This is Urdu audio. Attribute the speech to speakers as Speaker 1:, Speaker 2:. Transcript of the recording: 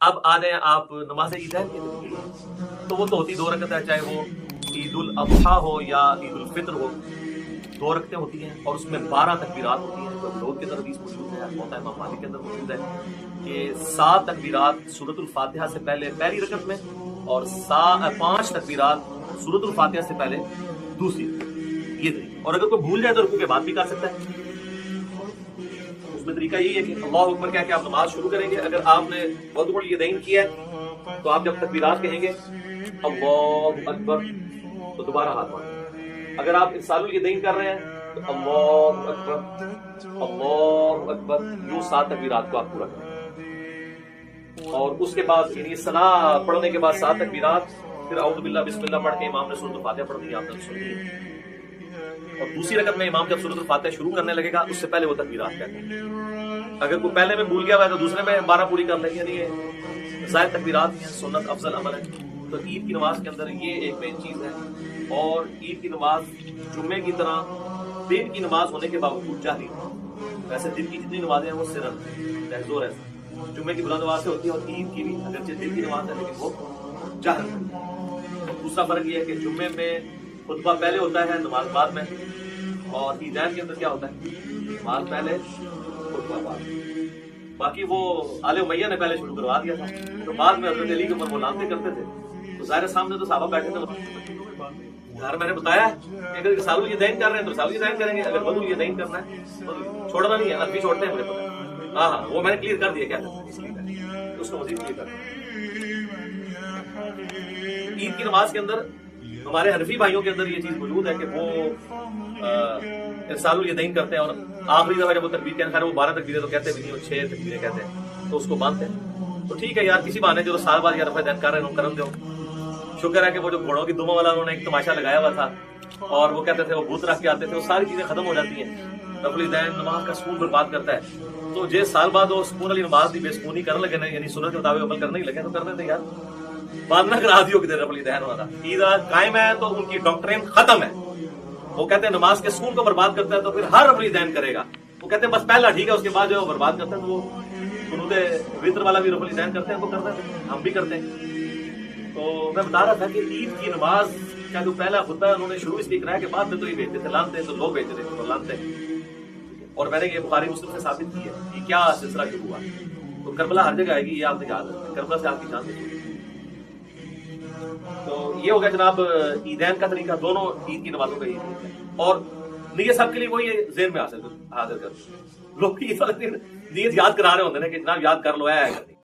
Speaker 1: اب آ جائیں آپ نماز عیدین کے لیے، تو وہ تو ہوتی 2 رکعت ہے، چاہے وہ عید الاضحیٰ ہو یا عید الفطر ہو، 2 رکعتیں ہوتی ہیں اور اس میں 12 تکبیرات ہوتی ہیں۔ تو داؤد کے اندر حدیث موجود ہے، موطا امام مالک کے اندر موجود ہے کہ 7 تکبیرات سورۃ الفاتحہ سے پہلے پہلی رکعت میں، اور 5 تکبیرات سورۃ الفاتحہ سے پہلے دوسری رکعت۔ یہ طریقہ، اور اگر کوئی بھول جائے تو رکوع کے بعد بھی کر سکتا ہے۔ اس میں طریقہ یہی ہے کہ اللہ اکبر کہہ کے آپ نماز شروع کریں گے۔ اگر آپ نے وضع الیدین کیا ہے تو آپ جب تکبیرات کہیں گے اللہ اکبر تو دوبارہ ہاتھ ماریں۔ اگر آپ ارسال الیدین کر رہے ہیں تو اللہ اکبر یوں 7 تکبیرات کو آپ پورا کریں، اور اس کے بعد یعنی ثنا پڑھنے کے بعد 7 تکبیرات، پھر اعوذ باللہ بسم اللہ پڑھ کے امام نے سورۃ الفاتحہ پڑھ دی، آپ نے سنی ہے۔ اور دوسری رکعت میں امام جب سورۃ الفاتحہ شروع کرنے لگے گا اس سے پہلے وہ تکبیرات کہتے ہیں۔ اگر کوئی پہلے میں بھول گیا ہوا ہے تو دوسرے میں 12 پوری کر لیں گے۔ یعنی یہ زائد تکبیرات ہیں، سنت افضل عمل ہے۔ تو عید کی نماز کے اندر یہ ایک مین چیز ہے۔ اور عید کی نماز جمعے کی طرح دن کی نماز ہونے کے باوجود جہری، ویسے دن کی جتنی نمازیں ہیں وہ سرن لہزور ہے، جمعے کی بلند آواز سے ہوتی ہے، اور عید کی بھی اگرچہ دن کی نماز ہے لیکن وہ جہر ہے۔ دوسرا فرق یہ ہے کہ جمعے میں خطبہ پہلے ہوتا ہے، نماز بعد میں، اور عیدین کے اندر کیا ہوتا ہے؟ نماز پہلے خطبہ بعد۔ باقی وہ آل امیہ نے پہلے شروع کروا دیا تھا، تو بعد میں حضرت علی کے اوپر وہ لانتے کرتے تھے، تو ظاہر سامنے تو صحابہ بیٹھے تھے۔ گھر میں نے بتایا کہ اگر رسال الیدین کر رہے ہیں تو رسال الیدین کریں گے، اگر وضع الیدین کرنا ہے چھوڑنا نہیں ہے، عربی چھوڑتے ہیں مجھے پتا۔ ہاں وہ میں نے کلیئر کر دیا کیا کرنا ہے، اس لیے اس کو مزید کلیئر کر دیا۔ عید کی نماز کے اندر ہمارے حنفی بھائیوں کے اندر یہ چیز موجود ہے کہ وہ ارسال الیدین کرتے ہیں، اور آخری دفعہ جب وہ تکبیر کہتے ہیں، خیر وہ 12 تکبیریں تو کہتے بھی نہیں، وہ 6 تکبیریں کہتے ہیں، تو اس کو باندھتے ہیں۔ تو ٹھیک ہے یار، کسی بہانے جو سال بعد یا رفع دین کر رہے ہیں کرم دو۔ شکر ہے کہ وہ جو گھوڑوں کی دموں والا انہوں نے ایک تماشا لگایا ہوا تھا، اور وہ کہتے تھے وہ بت رکھ کے آتے تھے، وہ ساری چیزیں ختم ہو جاتی ہیں۔ رفع الیدین نماز کا سکون برباد کرتا ہے، تو جس سال بعد وہ سکون والی نماز دی بے سکونی کرنے لگے نا، یعنی سنت کے مطابق عمل کرنے ہی لگے، تو کرنے تھے یار، بعد نہ کرا دیو کہ رفع الیدین والا عید قائم ہے تو ان کی ڈاکٹرین ختم ہے۔ وہ کہتے ہیں نماز کے سکون کو برباد کرتا ہے تو پھر ہر رفع الیدین کرے گا۔ وہ کہتے ہیں بس پہلا ٹھیک ہے، اس کے بعد جو ہے وہ برباد کرتا ہے۔ تو وہ قنوت وتر والا بھی رفع الیدین کرتے ہیں، وہ کرتے ہیں، ہم بھی کرتے ہیں۔ تو میں بتا رہا تھا کہ عید کی نماز کا جو پہلا خطبہ انہوں نے شروع اس لیے کرایا کہ بعد میں تو یہ بھیجتے تھے لانتے، تو لوگ بھیجتے تھے تو لانتے، اور میں نے یہ بخاری مسلم سے ثابت کی ہے کہ کیا سلسلہ شروع ہوا۔ تو کربلا ہر جگہ آئے گی، یہ آپ نے یاد رکھنا، کربلا سے آپ کی جان نہیں۔ تو یہ ہو گیا جناب عیدین کا طریقہ، دونوں عید کی نمازوں کا یہ طریقہ ہے۔ اور نیت سب کے لیے وہی ذہن میں حاضر کر، لوگ نیت یاد کرا رہے ہوتے ہیں کہ جناب یاد کر لو ہے